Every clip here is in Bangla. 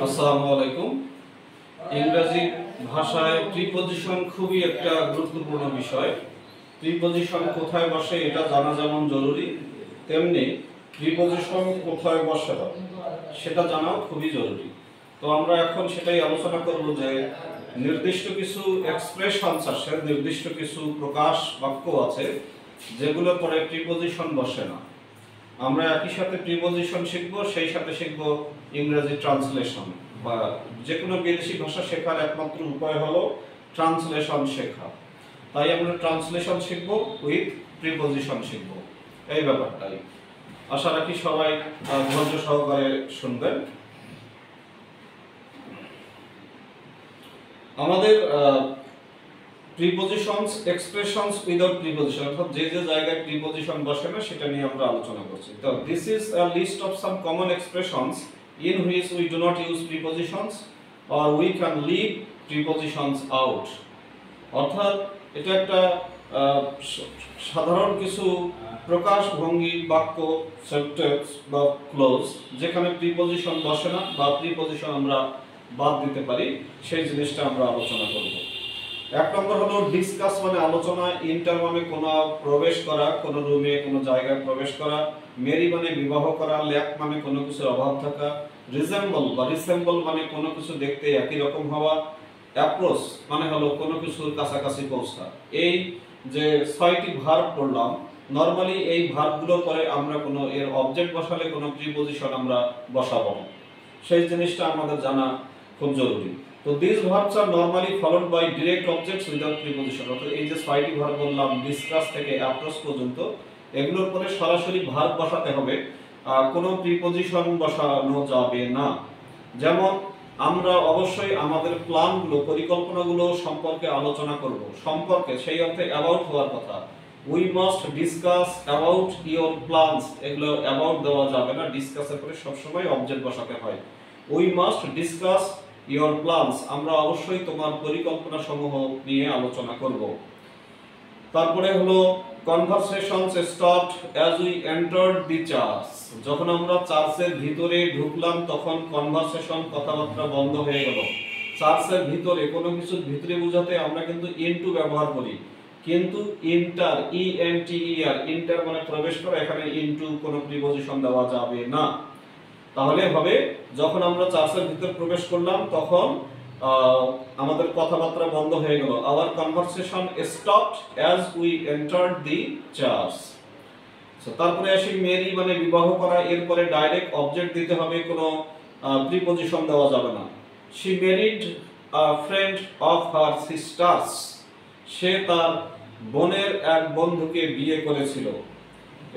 আসসালামু আলাইকুম। ইংরেজি ভাষায় প্রিপজিশন খুবই একটা গুরুত্বপূর্ণ বিষয়। প্রিপজিশন কোথায় বসে এটা জানা যেমন জরুরি, তেমনি প্রিপজিশন কোথায় বসে না সেটা জানাও খুবই জরুরি। তো আমরা এখন সেটাই আলোচনা করব যে নির্দিষ্ট কিছু এক্সপ্রেশনস আছে, নির্দিষ্ট কিছু প্রকাশ বাক্য আছে যেগুলোর পরে প্রিপজিশন বসে না। আমরা একই সাথে প্রিপজিশন শিখব, সেই সাথে শিখব ইংরেজি ট্রান্সলেশন। বা যে কোনো বিদেশি ভাষা শেখার একমাত্র উপায় হলো ট্রান্সলেশন শেখা। তাই আমরা ট্রান্সলেশন শিখব উইথ প্রিপজিশন শিখব, এই ব্যাপারটাই। আশা রাখি সবাই ধৈর্য সহকারে শুনবেন। আমাদের প্রিপজিশনস, এক্সপ্রেশনস উইদাউট প্রিপজিশন, অর্থাৎ যে যে জায়গায় প্রিপজিশন বসে না সেটা নিয়ে আমরা আলোচনা করছি। তো this is a list of some common expressions in which we do not use prepositions or we can leave prepositions out. অর্থাৎ এটা একটা সাধারণ কিছু প্রকাশ ভঙ্গি, বাক্য, সেন্টেন্স বা ক্লোজ যেখানে প্রিপজিশন বসে না বা প্রিপজিশন আমরা বাদ দিতে পারি, সেই জিনিসটা আমরা আলোচনা করব। এক নম্বর হলো ডিসকাস, মানে আলোচনা। ইন্টার মানে কোনো প্রবেশ করা, কোনো রুমে কোনো জায়গায় প্রবেশ করা। মেরি মানে বিবাহ করা। ল্যাক মানে কোনো কিছুর অভাব থাকা। রিজেম্বল বা রিসেম্বল মানে কোনো কিছু দেখতে একই রকম হওয়া। অ্যাপ্রোচ মানে হলো কোনো কিছুর কাছাকাছি পৌঁছা। এই যে 6টি ভার্ব পড়লাম, নরমালি এই ভার্বগুলোর পরে আমরা কোনো এর অবজেক্ট বসালে কোনো প্রিপজিশন আমরা বসাবো না, সেই জিনিসটা আমাদের জানা খুব জরুরি। তো these verbs are normally followed by direct objects without preposition। অর্থাৎ এই যে 6টি ভার্ব বললাম, ডিসকাস থেকে অ্যাপ্রোচ পর্যন্ত, এগুলোর পরে সরাসরি ভার্ব বসাতে হবে, কোনো প্রিপজিশন বসানো যাবে না। যেমন আমরা অবশ্যই আমাদের প্ল্যানগুলো, পরিকল্পনাগুলো সম্পর্কে আলোচনা করব, সম্পর্কে সেই অর্থে অ্যাবাউট হওয়ার কথা। We must discuss about your plans, এগুলো অ্যাবাউট দেওয়া যাবে না, ডিসকাসের পরে সবসময় অবজেক্ট বসাতে হয়। We must discuss your plans, আমরা অবশ্যই তোমার পরিকল্পনা সমূহ নিয়ে আলোচনা করব। তারপরে হলো conversations stopped as we entered the church, যখন আমরা চার্চের ভিতরে ঢুকলাম তখন কনভারসেশন, কথাবার্তা বন্ধ হয়ে গেল। চার্চের ভিতরে কোনো কিছুর ভিতরে বোঝাতে আমরা কিন্তু ইনটু ব্যবহার করি, কিন্তু ইন্টার, ইএনটিইআর, ইন্টার মানে প্রবেশ করা, এখানে ইনটু কোনো প্রিপজিশন দেওয়া যাবে না। তাহলে হবে যখন আমরা চার্চের ভিতর প্রবেশ করলাম তখন আমাদের কথাবার্তা বন্ধ হয়ে গেল। Hour conversation stopped as we entered the church. তারপরে আসি মেরি মানে বিবাহ করা, এরপরে ডাইরেক্ট অবজেক্ট দিতে হবে, কোনো প্রিপজিশন দেওয়া যাবে না। She married a friend of her sisters, সে তার বোনের এক বন্ধুকে বিয়ে করেছিল।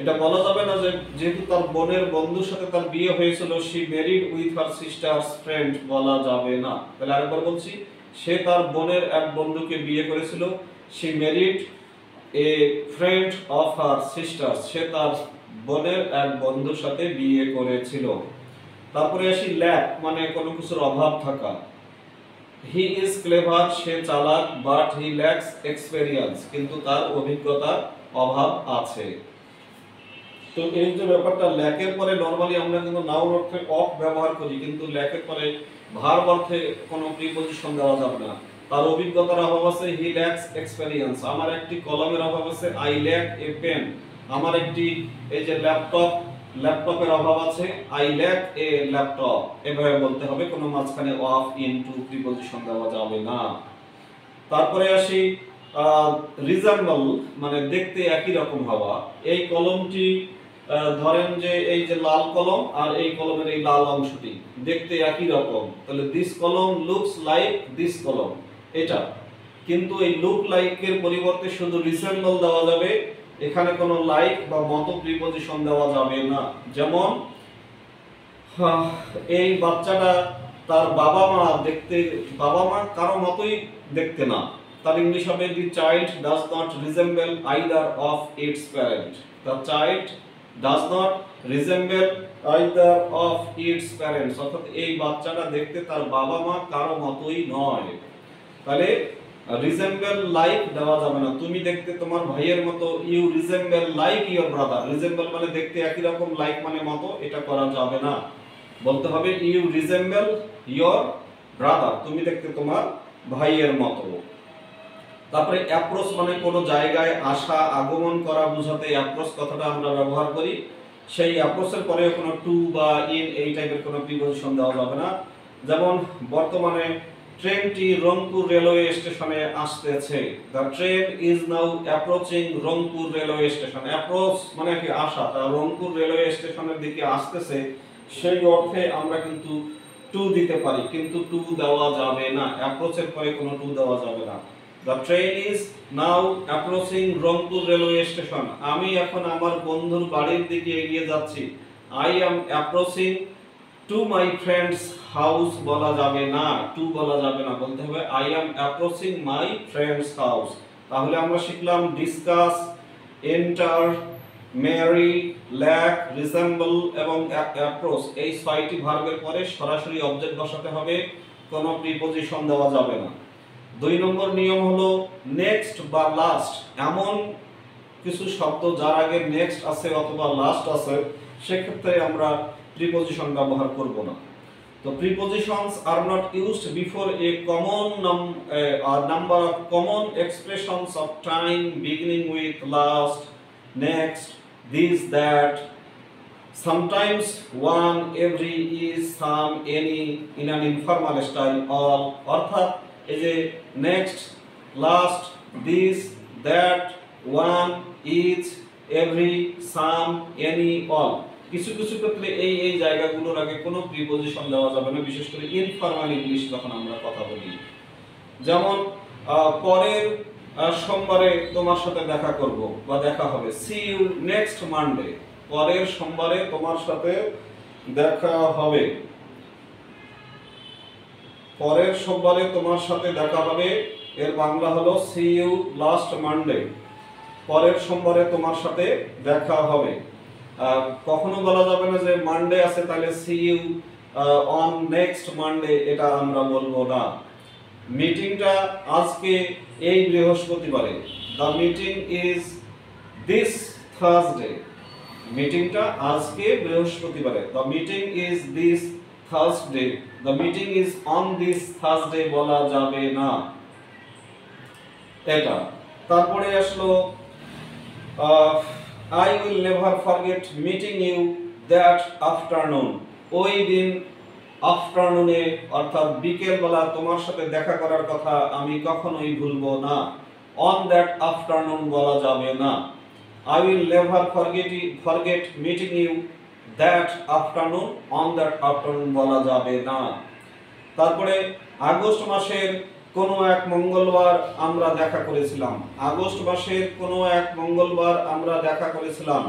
এটা বলা যাবে না যে যেহেতু তার বোনের বন্ধুর সাথে তার বিয়ে হয়েছিল, she married with her sisters friend, বলা যাবে না। তাহলে আরেকবার বলছি, সে তার বোনের এক বন্ধুকে বিয়ে করেছিল। She married a friend of her sisters, সে তার বোনের এক বন্ধুর সাথে বিয়ে করেছিল। তারপরে আসি ল্যাক, মানে কোনো কিছুর অভাব থাকা। হি ইজ ক্লেভার, সে চালাক, বাট হি ল্যাকস এক্সপেরিয়েন্স, কিন্তু তার অভিজ্ঞতার অভাব আছে। তো এই যে ব্যাপারটা, ল্যাকের পরে নরমালি আমরা কিন্তু নাউন অর্থে অফ ব্যবহার করি, কিন্তু ল্যাকের পরে ভার্ব অর্থে কোনো প্রিপজিশন দেওয়া যাবে না। তার অভিজ্ঞতার অভাব আছে, হি ল্যাকস এক্সপেরিয়েন্স। আমার একটি কলমের অভাব আছে, আই ল্যাক এ পেন। আমার একটি এই যে ল্যাপটপের অভাব আছে, আই ল্যাক এ ল্যাপটপ। এভাবে বলতে হবে, কোনো মাঝখানে অফ, ইনটু প্রিপজিশন দেওয়া যাবে না। তারপরে আসি রিজেম্বল, মানে দেখতে একই রকম হওয়া। এই কলমটি ধরেন যে এই যে লাল কলম আর এই কলমের এই লাল অংশটি দেখতে একই রকম, তাহলে দিস কলম লুকস লাইক দিস কলম, এটা। কিন্তু এই লুক লাইকের পরিবর্তে শুধু রিসেম্বল দেওয়া যাবে, এখানে কোনো লাইক বা মতো প্রিপজিশন দেওয়া যাবে না। যেমন এই বাচ্চাটা, তার বাবা মা দেখতে, বাবা মা কারো মতোই দেখতে না, তার ইংলিশ হবে the child does not resemble either of its parent. The child does not resemble either of its parents, অর্থাৎ এই বাচ্চাটা দেখতে তার বাবা মা কারো মতোই নয়। তাহলে রিজেম্বল লাইক দেওয়া যাবে না, তুমি দেখতে তোমার ভাইয়ের মতো, you resemble like your brother, resemble মানে দেখতে একই রকম, লাইক মানে মতো, এটা করা যাবে না। বলতে হবে ইউ রিজেম্বল ইওর ব্রাদার, তুমি দেখতে তোমার ভাইয়ের মতো। তারপরে অ্যাপ্রোচ মানে কোনো জায়গায় আসা, আগমন করা বোঝাতে অ্যাপ্রোচ কথাটা আমরা ব্যবহার করি। সেই অ্যাপ্রোচের পরে কোনো টু বা ইন এই টাইপের কোনো প্রিপজিশন দেওয়া যাবে না। যেমন বর্তমানে ট্রেনটি রংপুর রেলওয়ে স্টেশনে আসতেছে, the train is now approaching Rangpur railway station. Approach মানে কি আসা, তা রংপুর রেলওয়ে স্টেশনের দিকে আসতেছে, সেই অর্থে আমরা কিন্তু টু দিতে পারি, কিন্তু টু দেওয়া যাবে না, অ্যাপ্রোচের পরে কোনো টু দেওয়া যাবে না। The train is now approaching Rangpur railway station, আমি এখন আমার বন্ধুর বাড়ির দিকে এগিয়ে যাচ্ছি। I am approaching to my friend's house বলা যাবে না, টু বলা যাবে না, বলতে হবে I am approaching my friend's house। তাহলে আমরা শিখলাম discuss, enter, Mary, lack, resemble এবং অ্যাপ্রোচ, এই 6টি ভার্বের পরে সরাসরি অবজেক্ট বসাতে হবে, কোনো প্রিপজিশন দেওয়া যাবে না। 2 নম্বর নিয়ম হলো নেক্সট বা লাস্ট, এমন কিছু শব্দ যার আগে নেক্সট আছে অথবা লাস্ট আছে, সেক্ষেত্রে আমরা প্রিপজিশন ব্যবহার করব না। তো prepositions are not used before a common number of common expressions of time beginning with last, next, this, that, sometimes, one, every, is, some, any, in an informal style, all, অর্থাৎ এই যে next, last, this, that, one, each, every, some, any, all, কিছু কিছু ক্ষেত্রে এই জায়গাগুলোর আগে কোনো প্রিপজিশন দেওয়া যাবে না, বিশেষ করে ইনফর্মাল ইংলিশ যখন আমরা কথা বলি। যেমন পরের সোমবারে তোমার সাথে দেখা করব বা দেখা হবে, সি ইউ নেক্সট মানডে, পরের সোমবারে তোমার সাথে দেখা হবে, পরের সোমবারে তোমার সাথে দেখা হবে, এর বাংলা হলো সি ইউ লাস্ট মানডে, পরের সোমবারে তোমার সাথে দেখা হবে। কখনো বলা যাবে না যে মানডে আছে তাহলে see you on next Monday, এটা আমরা বলবো না। মিটিংটা আজকে এই বৃহস্পতিবারে, the meeting is this Thursday, মিটিংটা আজকে বৃহস্পতিবারে, the meeting is this Thursday, the meeting is on this Thursday বলা যাবে না, এটা। তারপরে আসলো I will never forget meeting you that afternoon, ওই দিন আফটারনুনে অর্থাৎ বিকেল বেলা তোমার সাথে দেখা করার কথা আমি কখনোই ভুলবো না, on that afternoon বলা যাবে না। I will never forget meeting you that afternoon, on that afternoon বলা যাবে না। তারপরে আগস্ট মাসের কোনো এক মঙ্গলবার আমরা দেখা করেছিলাম, আগস্ট মাসের কোনো এক মঙ্গলবার আমরা দেখা করেছিলাম,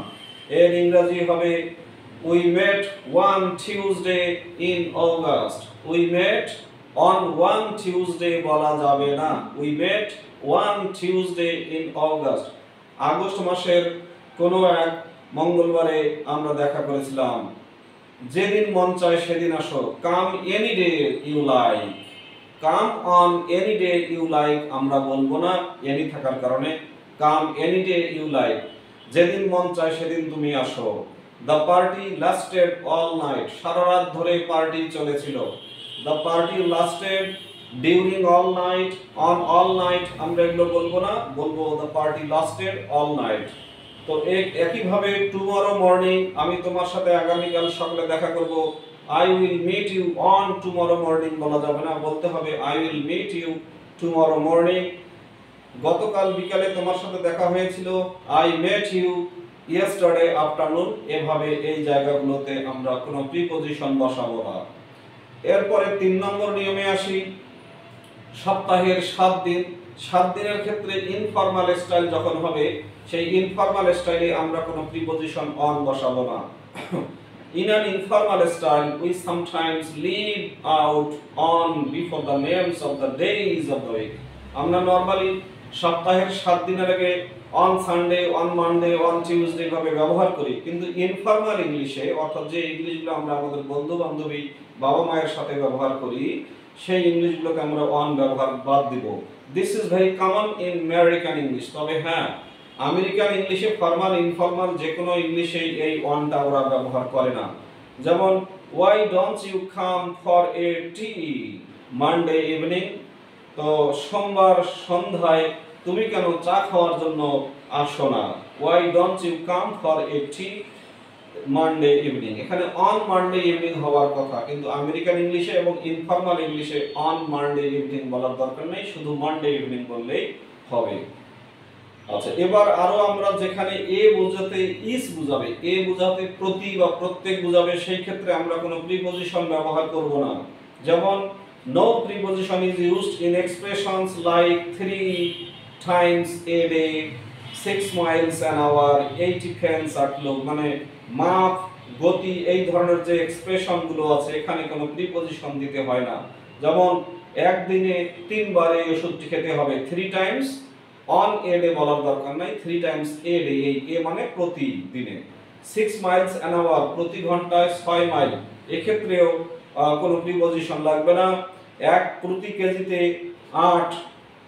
এর ইংরেজি হবে we met one Tuesday in August, we met on one Tuesday বলা যাবে না, we met one Tuesday in August, August মাসের কোনো এক মঙ্গলবারে আমরা দেখা করেছিলাম। যেদিন মন চায় সেদিন আসো, come any day you like, come on any day you like আমরা বলবো না এনি থাকার কারণে, come any day you like, যেদিন মন চায় সেদিন তুমি আসো। The party lasted all night, সারা রাত ধরে পার্টি চলেছিল, the party lasted during all night, on all night আমরা এগুলো বলবো না, বলবো the party lasted all night. তো একইভাবে টুমরো মর্নিং, আমি তোমার সাথে আগামীকাল সকালে দেখা করব, I will meet you on tomorrow morning বলা যাবে না, বলতে হবে I will meet you tomorrow morning। গতকাল বিকালে তোমার সাথে দেখা হয়েছিল, I met you yesterday afternoon, এভাবে এই জায়গাগুলোতে আমরা কোনো প্রিপজিশন বসাবো না। এরপরে 3 নম্বর নিয়মে আসি, সপ্তাহের 7 দিন, 7 দিনের ক্ষেত্রে ইনফর্মাল স্টাইল যখন হবে, সেই ইনফর্মাল স্টাইলে আমরা কোনো প্রিপজিশন অন বসাবো না। In an informal style, we sometimes leave out on before the names of the days of the week. আমরা নরমালি সপ্তাহের 7 দিনের আগে on Sunday, on Monday, on Tuesday ভাবে ব্যবহার করি, কিন্তু ইনফর্মাল ইংলিশে অর্থাৎ যে ইংলিশগুলো আমরা আমাদের বন্ধু বান্ধবী, বাবা মায়ের সাথে ব্যবহার করি, সেই ইংলিশগুলোকে আমরা অন ব্যবহার বাদ দিব। This is very common in American English. তবে হ্যাঁ, আমেরিকান ইংলিশে ফর্মাল ইনফর্মাল যে কোনো ইংলিশেই এই অনটা ওরা ব্যবহার করে না। যেমন why don't you come for a tea Monday evening, তো সোমবার সন্ধ্যায় তুমি কেন চা খাওয়ার জন্য আসো না। Why don't you come for a tea Monday evening, এখানে অন মানডে ইভিনিং হওয়ার কথা, কিন্তু আমেরিকান ইংলিশে এবং ইনফর্মাল ইংলিশে অন মানডে ইভিনিং বলার দরকার নেই, শুধু মানডে ইভিনিং বললেই হবে। আচ্ছা, এবার আরো আমরা যেখানে এ বোঝাতে ইজ বুঝাবে, এ বোঝাতে প্রতি বা প্রত্যেক বুঝাবে, সেই ক্ষেত্রে আমরা কোনো প্রিপজিশন ব্যবহার করব না। যেমন no preposition is used in expressions like 3 times a day, 6 miles an hour, 80 pence a clock, মানে মাপ, গতি, এই ধরনের যে এক্সপ্রেশন গুলো আছে এখানে কোনো প্রিপজিশন দিতে হয় না। যেমন একদিনে 3 বার এই ওষুধটি খেতে হবে, 3 টাইমস অন এ ডে বলার দরকার নাই, 3 টাইমস এ ডে, এই এ মানে প্রতিদিনে। 6 মাইলস অ্যান আওয়ার, প্রতি ঘন্টায় 6 মাইল, এক্ষেত্রেও কোনো প্রিপজিশন লাগবে না। এক প্রতি কেজিতে 8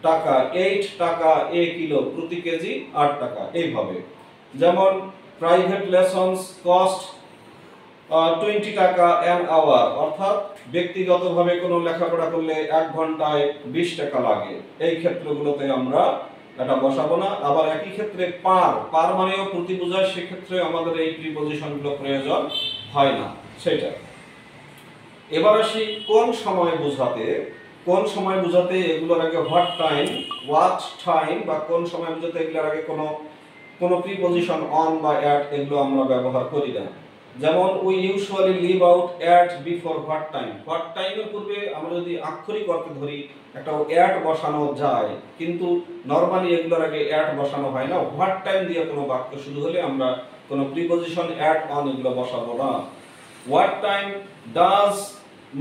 টাকা, 8 টাকা এ কিলো, প্রতি কেজি 8 টাকা, এইভাবে। যেমন প্রাইভেট লেসনস কস্ট 20 টাকা অ্যান আওয়ার, অর্থাৎ ব্যক্তিগতভাবে কোনো লেখাপড়া করলে 1 ঘন্টায় 20 টাকা লাগে, এই ক্ষেত্রগুলোতে আমরা এটা বসাবো না। আবার একই ক্ষেত্রে পার, পার মানেও প্রতি বোঝায়, সেক্ষেত্রে আমাদের এই প্রিপজিশনগুলো প্রয়োজন হয় না, সেটা। এবার আসি কোন সময় বোঝাতে। কোন সময় বোঝাতে এগুলোর আগে হোয়াট টাইম বা কোন সময় বোঝাতে এগুলোর আগে কোনো প্রিপজিশন অন বা অ্যাট এগুলো আমরা ব্যবহার করি না। যেমন we usually leave out at before what time, what টাইমের পূর্বে আমরা যদি আক্ষরিক অর্থে ধরি একটা অ্যাট বসানো যায়, কিন্তু নরমালি এগুলোর আগে অ্যাট বসানো হয় না। হোয়াট টাইম দিয়ে কোনো বাক্য শুরু হলে আমরা কোনো প্রিপজিশন অ্যাট অন এগুলো বসাবো না। What time does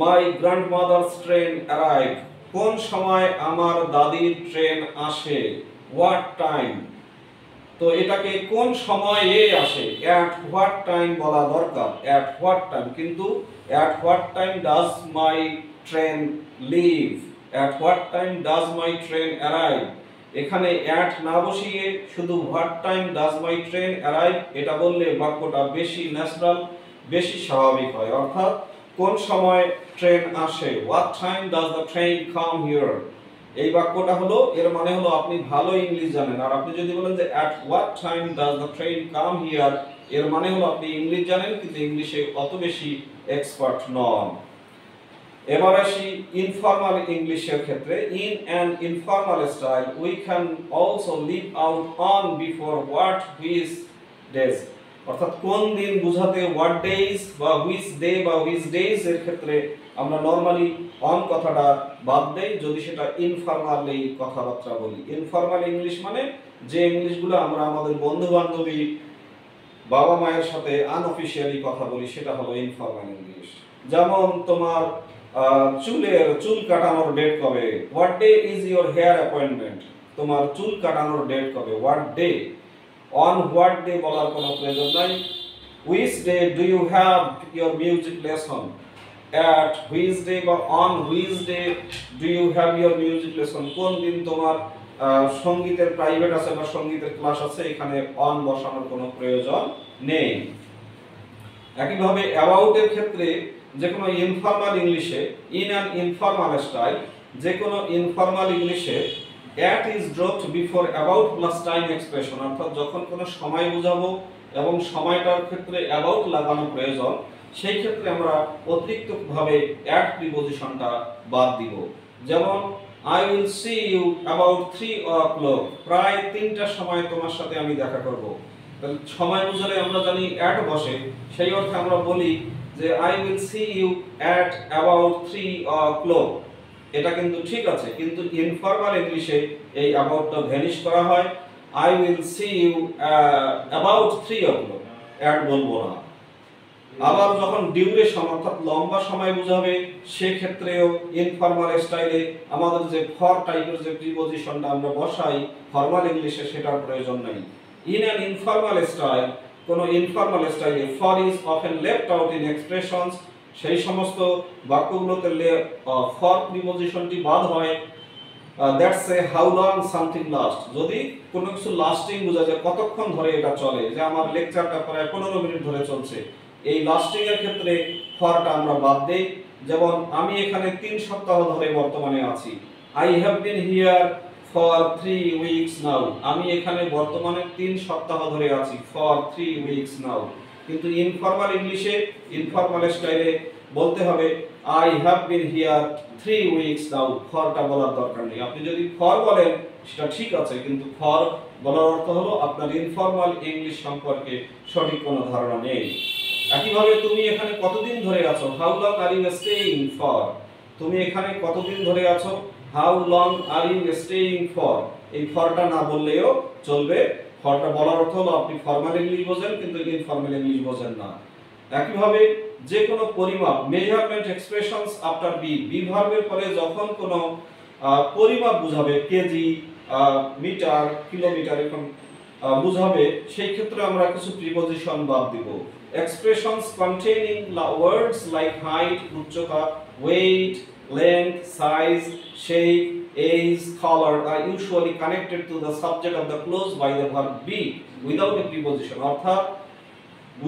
my grandmother's train arrive, কোন সময় আমার দাদির ট্রেন আসে, হোয়াট টাইম। তো এটাকে কোন সময়ে আসে, অ্যাট হোয়াট টাইম বলা দরকার, অ্যাট হোয়াট টাইম, কিন্তু at what time does my train leave, at what time does my train arrive, এখানে অ্যাট না বসিয়ে শুধু what time does my train arrive এটা বললে বাক্যটা বেশি ন্যাচারাল, বেশি স্বাভাবিক হয়। অর্থাৎ কোন সময় ট্রেন আসে, what time does the train come here, এই বাক্যটা হলো, এর মানে হলো আপনি ভালো ইংলিশ জানেন। আর আপনি যদি বলেন যে at what time does the train come here, এর মানে হলো আপনি ইংলিশ জানেন কিন্তু ইংলিশে অত বেশি এক্সপার্ট নন। এবার আসি ইনফর্মাল ইংলিশের ক্ষেত্রে। In an informal style we can also leave out on before what which days, অর্থাৎ কোন দিন বোঝাতে হোয়াট ডেজ বা হুইচ ডে বা হুইচ ডেজ এর ক্ষেত্রে আমরা নরমালি অন কথাটা বাদ দেই যদি সেটা ইনফর্মালি কথাবার্তা বলি। ইনফর্মাল ইংলিশ মানে যে ইংলিশগুলো আমরা আমাদের বন্ধু বান্ধবী, বাবা মায়ের সাথে আনঅফিশিয়ালি কথা বলি, সেটা হলো ইনফর্মাল ইংলিশ। যেমন তোমার চুল কাটানোর ডেট কবে, what day is your hair appointment, তোমার চুল কাটানোর ডেট কবে, what day. On what day বলার কোনো প্রয়োজন নাই। Which day do you have your music lesson, at which day বা on which day do you have your music lesson, কোন দিন তোমার সঙ্গীতের প্রাইভেট আছে বা সঙ্গীতের ক্লাস আছে, এখানে অন বসানোর কোনো প্রয়োজন নেই। একইভাবে অ্যাবাউট এর ক্ষেত্রে যে কোনো ইনফর্মাল ইংলিশে, ইন অ্যান ইনফর্মাল স্টাইল, যে কোনো ইনফর্মাল ইংলিশে at is dropped before about plus time expression, অর্থাৎ যখন কোনো সময় বোঝাবো এবং সময়টার ক্ষেত্রে অ্যাবাউট লাগানো প্রয়োজন, সেই ক্ষেত্রে আমরা অতিরিক্তভাবে অ্যাট প্রিপজিশনটা বাদ দিব। যেমন I will see you about 3 o'clock, প্রায় 3টার সময় তোমার সাথে আমি দেখা করব। তাহলে সময় বুঝালে আমরা জানি অ্যাট বসে, সেই অর্থে আমরা বলি যে I will see you at about 3 o'clock, এটা কিন্তু ঠিক আছে, কিন্তু ইনফর্মাল ইংলিশে এই অ্যাবাউটটা ভ্যানিশ করা হয়। I will see you about 3 o'clock, at বলবো না। আবার যখন ডিউরেশন অর্থাৎ লম্বা সময় বোঝাবে, সেক্ষেত্রেও ইনফর্মাল স্টাইলে আমাদের যে ফর টাইপের যে প্রিপজিশনটা আমরা বসাই ফর্মাল ইংলিশে, সেটার প্রয়োজন নেই। ইন অ্যান ইনফর্মাল স্টাইল, কোন ইনফর্মাল স্টাইলে for is often left out in expressions সেই সমস্ত বাক্যগুলোতে ফর প্রিপজিশনটি বাদ হয়। That's A how long something last, যদি কোনো কিছু লাস্টিং বোঝায় যে কতক্ষণ ধরে এটা চলে, যে আমার লেকচারটা প্রায় 15 মিনিট ধরে চলছে, এই লাস্টিং এর ক্ষেত্রে ফরটা আমরা বাদ দেই। যেমন আমি এখানে 3 সপ্তাহ ধরে বর্তমানে আছি, I have been here for 3 weeks now, আমি এখানে বর্তমানে 3 সপ্তাহ ধরে আছি, ফর 3 উইকস নাও। কিন্তু ইনফর্মাল ইংলিশে, ইনফর্মাল স্টাইলে বলতে হবে I have been here 3 weeks now, ফরটা বলার দরকার নেই। আপনি যদি ফর বলেন সেটা ঠিক আছে, কিন্তু ফর বলার অর্থ হলো আপনার ইনফর্মাল ইংলিশ সম্পর্কে সঠিক কোনো ধারণা নেই। একইভাবে তুমি এখানে কতদিন ধরে আছো, how long are you staying for, তুমি এখানে কতদিন ধরে আছো, how long are you staying for, এই ফরটা না বললেও চলবে। ফরটা বলার অর্থ হলো আপনি ফর্মাল ইংলিশ বোঝেন কিন্তু ইনফর্মাল ইংলিশ বোঝেন না। একইভাবে যে কোনো পরিমাপ, মেজারমেন্ট এক্সপ্রেশনস আফটার বি ভার্বের পরে যখন কোনো পরিমাপ বুঝাবে, কেজি, মিটার, কিলোমিটার এরকম বুঝাবে, সেই ক্ষেত্রে আমরা কিছু প্রিপজিশন বাদ দিব। এক্সপ্রেশনস কন্টেইনিং ওয়ার্ডস লাইক হাইট, উচ্চতা, wait, length, size, shape, age, color are usually connected to the subject of the clause by the verb be without a preposition। অর্থাৎ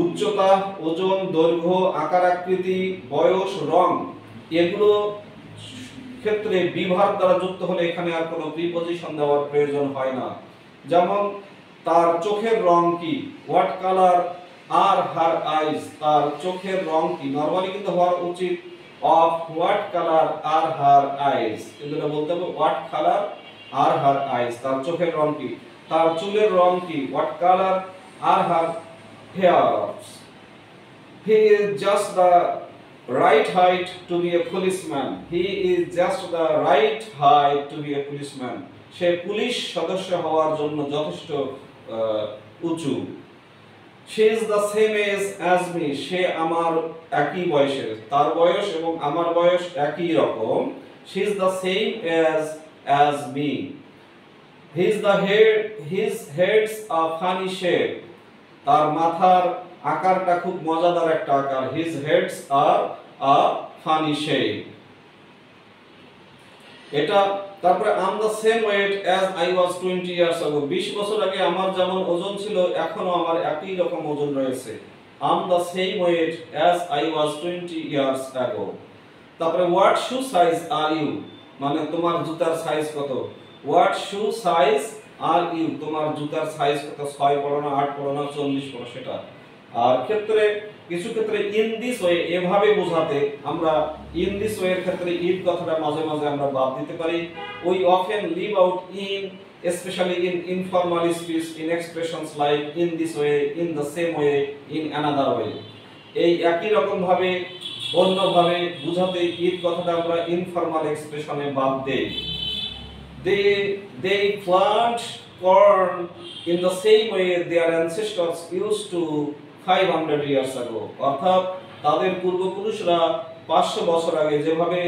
উচ্চতা, ওজন, দৈর্ঘ্য, আকার আকৃতি, বয়স, রং, এগুলো ক্ষেত্রে বি ভার্ব দ্বারা যুক্ত হলে এখানে আর কোনো প্রিপজিশন দেওয়ার প্রয়োজন হয় না। যেমন তার চোখের রং কি, হোয়াট কালার আর হার আইজ, তার চোখের রং কি, নরমালি কিন্তু হওয়ার উচিত of what color are her eyes, কিন্তু এটা বলতে হবে what color are her eyes, তার চোখের রং কি, তার চুলের রং কি, what color are her hairs, he is just the right height to be a policeman, he is just the right height to be a policeman, say police সদস্য হওয়ার জন্য যথেষ্ট উঁচু। she is the same age as me, সে আমার একই বয়সের, তার বয়স এবং আমার বয়স একই রকম। she is the same as me, his head's a funny shape, তার মাথার আকারটা খুব মজাদার একটা আকার, his heads are a funny shape। এটা তারপরে I'm the same weight as I was 20 years ago, 20 বছর আগে আমার যেমন ওজন ছিল এখনো আমার একই রকম ওজন রয়েছে। I'm the same weight as I was 20 years ago. তারপরে what shoe size are you, মানে তোমার জুতার সাইজ কত, what shoe size are you, তোমার জুতার সাইজ কত, 6 পড়ো না 8 পড়ো না 40 পড়ো সেটা। আর ক্ষেত্রে কিছু ক্ষেত্রে ইন দিস ওয়ে এভাবে বোঝাতে আমরা ইন দিস ওয়ে এর ক্ষেত্রে ইন কথাটা মাঝে মাঝে আমরা বাদ দিতে পারি। We often leave out in, especially in informal speech in expressions like in this way, in the same way, in another way। এই একই রকম ভাবে অন্যভাবে বোঝাতে ইন কথাটা আমরা ইনফর্মাল এক্সপ্রেশনে বাদ দেই। they plant corn in the same way their ancestors used to 500 years ago, অর্থাৎ তাদের পূর্বপুরুষরা 500 বছর আগে যেভাবে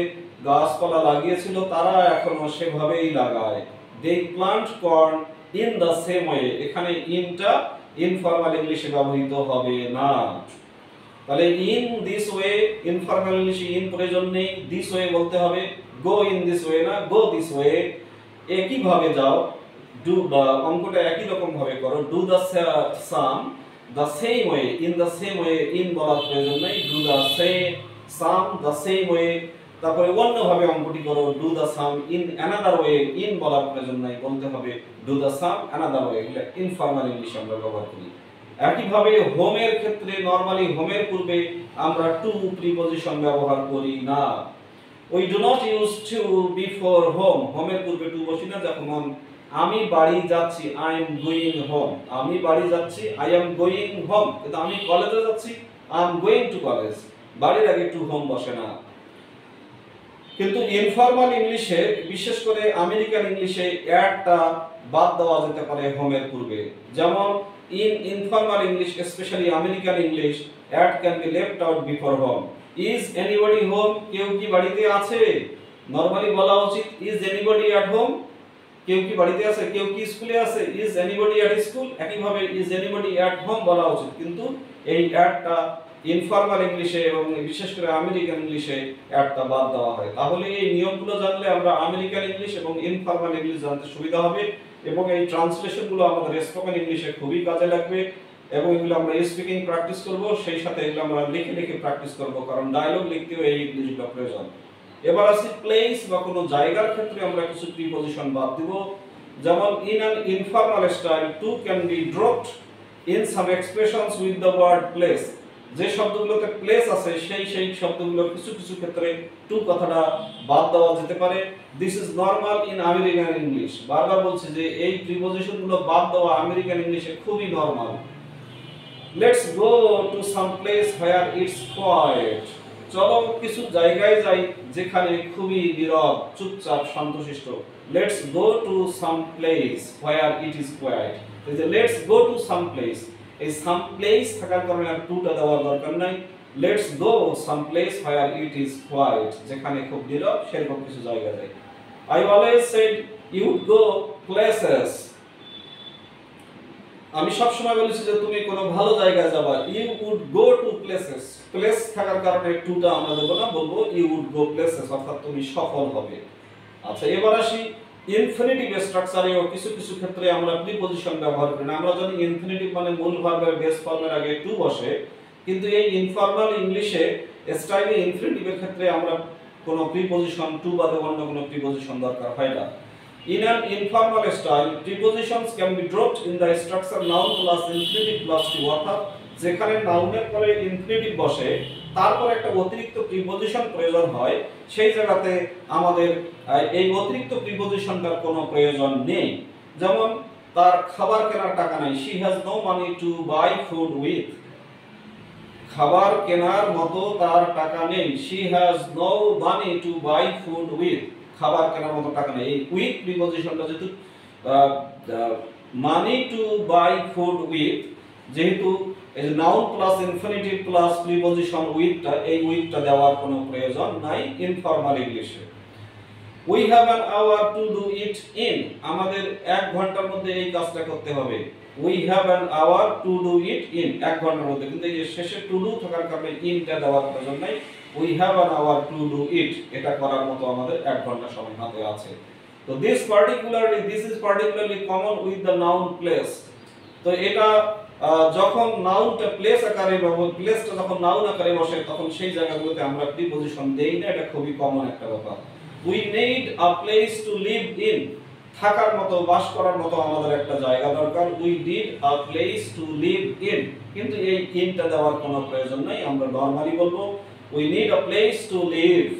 গাছপালা লাগিয়েছিল তারা এখনো সেভাবেই লাগায়। they plant corn in the same way, এখানে ইনটা ইনফর্মাল ইংলিশে ব্যবহৃত হবে না। তাহলে ইন দিস ওয়ে, ইনফর্মাল ইংলিশে ইন প্রয়োজন নেই, দিস ওয়ে বলতে হবে, গো ইন দিস ওয়ে না, গো দিস ওয়ে। একই ভাবে যাও, ডু, অঙ্কটা একই রকম ভাবে করো, do the some the same way, in the same way, in বলার প্রয়োজন নেই, do the same sum the same way। তারপরে অন্যভাবে অঙ্কটি করো, do the sum in another way, in বলার প্রয়োজন নাই, বলতে হবে do the sum another way। এগুলো ইনফর্মাল ইংলিশ আমরা ব্যবহার করি। একইভাবে হোমের ক্ষেত্রে নরমালি হোমের পূর্বে আমরা টু প্রিপজিশন ব্যবহার করি না। we do not use to before home, হোমের পূর্বে টু বসি না। যেমন আমি বাড়ি যাচ্ছি, আই এম গোয়িং হোম, আমি বাড়ি যাচ্ছি, আই এম গোয়িং হোম। কিন্তু আমি কলেজে যাচ্ছি, I am going to college, বাড়ির আগে টু হোম বসে না। কিন্তু ইনফর্মাল ইংলিশে, বিশেষ করে আমেরিকান ইংলিশে অ্যাডটা বাদ দেওয়া যেতে পারে হোমের পূর্বে। যেমন in informal English, specially American English, at can be left out before home. Is anybody home, কেউ কি বাড়িতে আছে, নরমালি বলা উচিত ইজ এনিবডি অ্যাট হোম, কেউ কি বাড়িতে আছে, কেউ কি স্কুলে আছে, ইজ এনিবডি অ্যাট স্কুল। একইভাবে ইজ এনিবডি অ্যাট হোম বলা উচিত, কিন্তু এই অ্যাডটা ইনফর্মাল ইংলিশে এবং বিশেষ করে আমেরিকান ইংলিশে অ্যাডটা বাদ দেওয়া হয়। তাহলে এই নিয়মগুলো জানলে আমরা আমেরিকান ইংলিশ এবং ইনফর্মাল ইংলিশ জানতে সুবিধা হবে এবং এই ট্রান্সলেশনগুলো আমাদের স্পোকেন ইংলিশে খুবই কাজে লাগবে এবং এগুলো আমরা স্পিকিং প্র্যাকটিস করব, সেই সাথে এগুলো আমরা লিখে লিখে প্র্যাকটিস করব, কারণ ডায়লগ লিখতেও এই ইংলিশগুলো প্রয়োজন। এবার আসি প্লেস বা কোনো জায়গার ক্ষেত্রে আমরা কিছু প্রিপজিশন বাদ দিব, যেমন in an informal style to can be dropped in some expressions with the word place. যে শব্দগুলোতে প্লেস আছে সেই শব্দগুলোর কিছু কিছু ক্ষেত্রে টু কথাটা বাদ দেওয়া যেতে পারে। This is normal in American English. বারবার বলছি যে এই প্রিপজিশনগুলো বাদ দেওয়া আমেরিকান ইংলিশে খুবই normal. Let's go to some place where it's quiet. চলো কিছু জায়গায় যাই যেখানে খুবই নীরব, চুপচাপ, শান্তশিষ্ট। Let's go to some place where it is quiet. এই যে let's go to some place, এই সাম প্লেস থাকার কারণে আর টুটা দেওয়ার দরকার নাই। Let's go some place where it is quiet, যেখানে খুব নীরব সেরকম কিছু জায়গা যাই। I always said you would go places. আমি সব সময় বলেছি যে তুমি কোনো ভালো জায়গায় যাবা। You would go to places, place থাকার কারণে টুটা আমরা দেব না, বলবো ইউ উড গো প্লেসেস, অর্থাৎ তুমি সফল হবে। আচ্ছা, এবার আসি ইনফিনিটিভ স্ট্রাকচারেও কিছু কিছু ক্ষেত্রে আমরা প্রিপজিশন ব্যবহার করি না। আমরা জানি ইনফিনিটিভ মানে মূল ভার্বের বেস ফর্মের আগে টু বসে, কিন্তু এই ইনফর্মাল ইংলিশে স্টাইলে ইনফিনিটিভের ক্ষেত্রে আমরা কোনো প্রিপজিশন টু বাদে অন্য কোনো প্রিপজিশন দরকার হয় না। In an informal style, prepositions can be dropped in the structure noun plus infinitive plus to, অর্থাৎ যেখানে নাউনের পরে ইনফিনিটিভ বসে তারপর একটা অতিরিক্ত প্রিপজিশন প্রয়োজন হয়, সেই জায়গাতে আমাদের এই অতিরিক্ত প্রিপজিশনটার কোনো প্রয়োজন নেই। যেমন তার খাবার কেনার টাকা নাই, she has no money to buy food with। খাবার কেনার মতো তার টাকা নেই, she has no money to buy food with। খাবার কেনার মতো টাকা নেই। এই উইথ প্রিপজিশনটা যেহেতু money to buy food with, যেহেতু এই যে noun plus infinitive plus preposition উইথটা, এই উইথটা দেওয়ার কোনো প্রয়োজন নাই ইনফর্মাল ইংলিশে। We have an hour to do it in, আমাদের 1 ঘন্টার মধ্যে এই কাজটা করতে হবে। We have an hour to do it in, 1 ঘন্টার মধ্যে, কিন্তু এই যে শেষে টু ডু থাকার কারণে ইনটা দেওয়ার প্রয়োজন নাই। We have an hour to do it, এটা করার মতো আমাদের 1 ঘন্টা সময় হাতে আছে। তো this is particularly common with the noun place। তো এটা যখন নাউনটা প্লেস আকারে ব্যবহার, প্লেসটা যখন নাউন আকারে বসে তখন সেই জায়গাগুলোতে আমরা প্রিপজিশন দেই না, এটা খুবই কমন একটা ব্যাপার। We need a place to live in, থাকার মতো, বাস করার মতো আমাদের একটা জায়গা দরকার। We need a place to live in, কিন্তু এই ইনটা দেওয়ার কোনো প্রয়োজন নাই, আমরা নরমালি বলবো we need a place to live।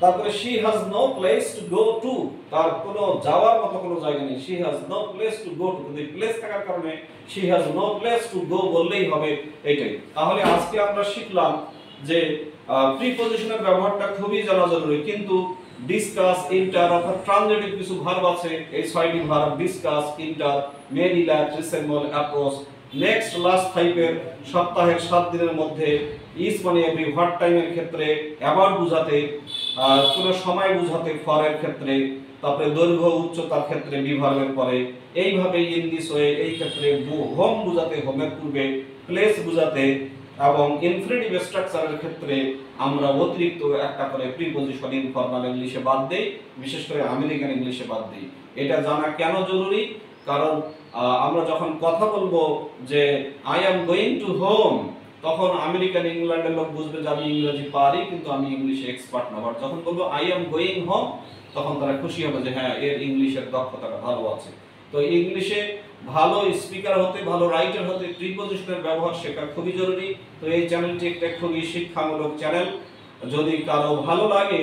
তারপরে she has no place to go to, তার কোনো যাওয়ার মতো কোনো জায়গা নেই, she has no place to go to, কিন্তু প্লেস থাকার কারণে she has no place to go বললেই হবে এটাই। তাহলে আজকে আমরা শিখলাম যে প্রিপজিশনের ব্যবহারটা খুবই জানা জরুরি, কিন্তু ডিসকাস, ইন্টার অর্থাৎ ট্রানজিটিভ কিছু ভার্ব আছে, এই 6টি ভার্ব ডিসকাস, ইন্টার, মে, relax, resemble, approach. Next last 5 এর সপ্তাহের 7 দিনের মধ্যে ইজ মানে এভরি, হোয়াট টাইমের ক্ষেত্রে, অ্যাবাউট বুঝাতে, কোনো সময় বুঝাতে ফর এর ক্ষেত্রে, তারপরে দৈর্ঘ্য উচ্চতার ক্ষেত্রে বি ভার্বের পরে, এইভাবে ইন দিস ওয়ে এই ক্ষেত্রে হোম বুঝাতে হোমের পূর্বে, প্লেস বুঝাতে এবং ইনফিনিটিভ স্ট্রাকচারের ক্ষেত্রে আমরা অতিরিক্ত একটা করে প্রিপজিশন ইনফর্মাল ইংলিশে বাদ দেই, বিশেষ করে আমেরিকান ইংলিশে বাদ দেই। এটা জানা কেন জরুরি? কারণ আমরা যখন কথা বলবো যে I am going to home, তখন আমেরিকান ইংল্যান্ডের লোক বুঝবে যে আমি ইংরেজি পারি কিন্তু আমি ইংলিশে এক্সপার্ট না। বাট যখন বলবো আই অ্যাম গোয়িং হোম, তখন তারা খুশি হবে যে হ্যাঁ, এর ইংলিশের দক্ষতাটা ভালো আছে। তো ইংলিশে ভালো স্পিকার হতে, ভালো রাইটার হতে প্রিপজিশনের ব্যবহার শেখা খুবই জরুরি। তো এই চ্যানেলটি একটা খুবই শিক্ষামূলক চ্যানেল। যদি কারো ভালো লাগে,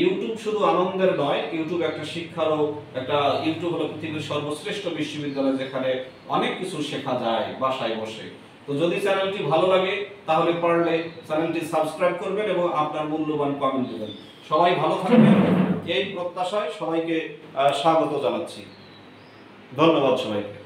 ইউটিউব শুধু আনন্দের নয়, ইউটিউব একটা শিক্ষারও একটা, ইউটিউব হলো পৃথিবীর সর্বশ্রেষ্ঠ বিশ্ববিদ্যালয় যেখানে অনেক কিছু শেখা যায় বাসায় বসে। তো যদি চ্যানেলটি ভালো লাগে তাহলে পারলে চ্যানেলটি সাবস্ক্রাইব করবেন এবং আপনার মূল্যবান কমেন্ট দেবেন। সবাই ভালো থাকবেন এই প্রত্যাশায় সবাইকে স্বাগত জানাচ্ছি। ধন্যবাদ সবাইকে।